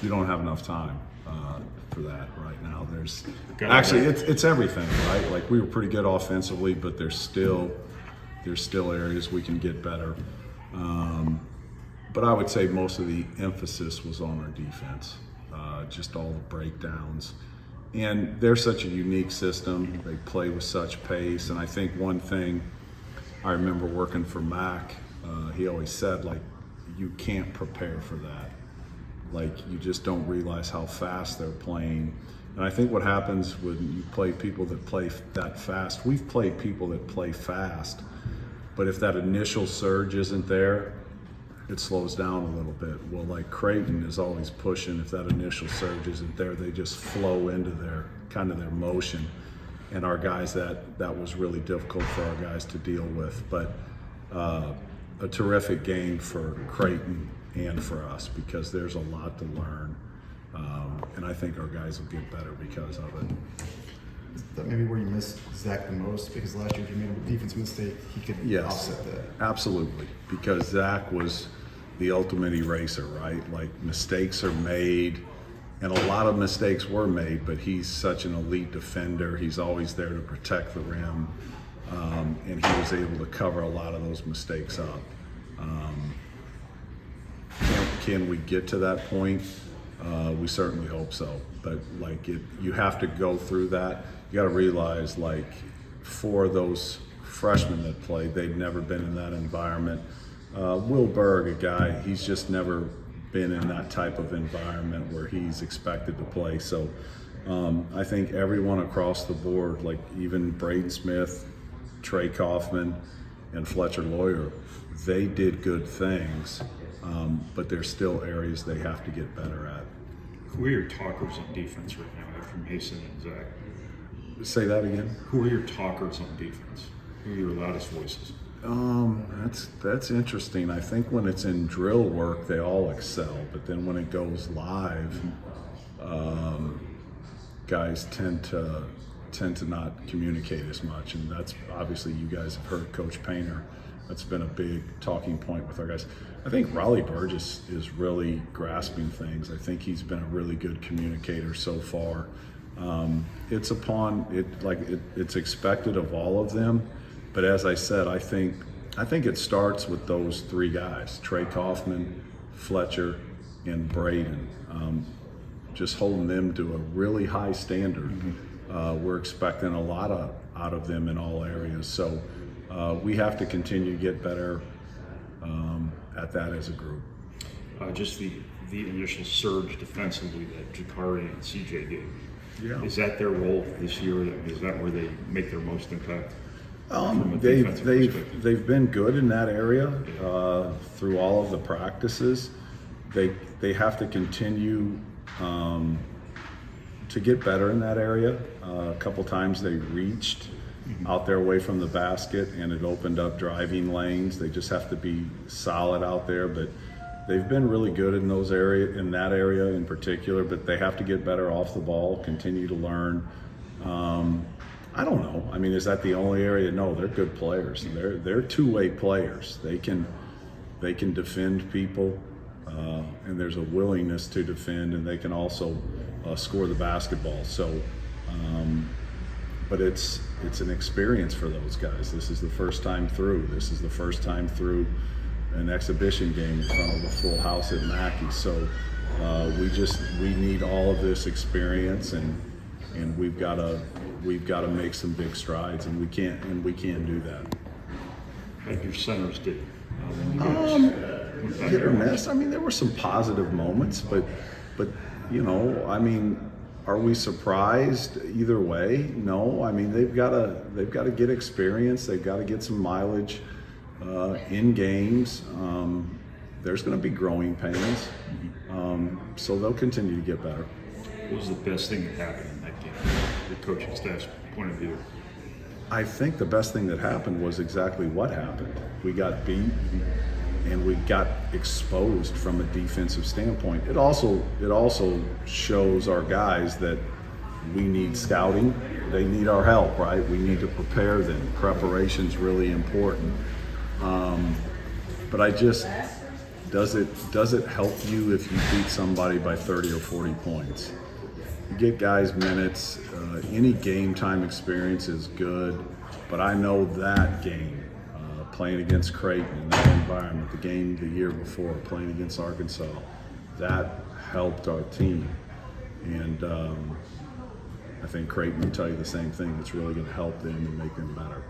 you don't have enough time for that right now. There's Got it. actually it's everything, right? Like we were pretty good offensively, but there's still areas we can get better. But I would say most of the emphasis was on our defense, just all the breakdowns. And they're such a unique system. They play with such pace. And I think one thing I remember working for Mac, he always said, like, you can't prepare for that. Like, you just don't realize how fast they're playing. And I think what happens when you play people that play that fast, we've played people that play fast, but if that initial surge isn't there, it slows down a little bit. Well, like Creighton is always pushing. If that initial surge isn't there, they just flow into their kind of their motion. And our guys, that was really difficult for our guys to deal with. But a terrific game for Creighton and for us because there's a lot to learn. And I think our guys will get better because of it. Is that maybe where you missed Zach the most? Because last year if you made a defense mistake, he could offset that. Absolutely. Because Zach was the ultimate eraser, right? Like mistakes are made, and a lot of mistakes were made, but he's such an elite defender. He's always there to protect the rim, and he was able to cover a lot of those mistakes up. Can we get to that point? We certainly hope so. But like you have to go through that. You got to realize, like, for those freshmen that played, they'd never been in that environment. Will Berg, a guy, he's just never been in that type of environment where he's expected to play. So I think everyone across the board, like even Braden Smith, Trey Kaufman, and Fletcher Lawyer, they did good things, but there's still areas they have to get better at. Who are your talkers on defense right now after Mason and Zach? Say that again? Who are your talkers on defense? Who are your loudest voices? That's interesting. I think when it's in drill work, they all excel, but then when it goes live, guys tend to not communicate as much, and that's obviously, you guys have heard Coach Painter. That's been a big talking point with our guys. I think Raleigh Burgess is really grasping things. I think he's been a really good communicator so far. It's expected of all of them, but as I said, I think it starts with those three guys: Trey Kaufman, Fletcher, and Braden. Just holding them to a really high standard. We're expecting a lot out of them in all areas. So we have to continue to get better at that as a group. Just the initial surge defensively that Jakari and CJ did. Yeah. Is that their role this year? Is that where they make their most impact? They've been good in that area through all of the practices. They have to continue to get better in that area. A couple times they reached out there away from the basket and it opened up driving lanes. They just have to be solid out there, but they've been really good in that area in particular, but they have to get better off the ball, continue to learn. I don't know. I mean, is that the only area? No, they're good players. They're two-way players. They can defend people, and there's a willingness to defend, and they can also score the basketball. So, but it's an experience for those guys. This is the first time through. This is the first time through an exhibition game in front of a full house at Mackey. So we need all of this experience, and we've got to make some big strides, and we can't do that. Like your centers did. Hit or miss. I mean, there were some positive moments, but you know, I mean, are we surprised either way? No. I mean, they've got to get experience. They've got to get some mileage in games. There's going to be growing pains, so they'll continue to get better. What was the best thing that happened in that game, the coaching staff's point of view? I think the best thing that happened was exactly what happened. We got beat, and we got exposed from a defensive standpoint. It also shows our guys that we need scouting. They need our help, right? We need to prepare them. Preparation's really important. But does it help you if you beat somebody by 30 or 40 points? You get guys minutes. Any game time experience is good, but I know that game, playing against Creighton in that environment, the game the year before, playing against Arkansas, that helped our team. And I think Creighton will tell you the same thing. It's really going to help them and make them better.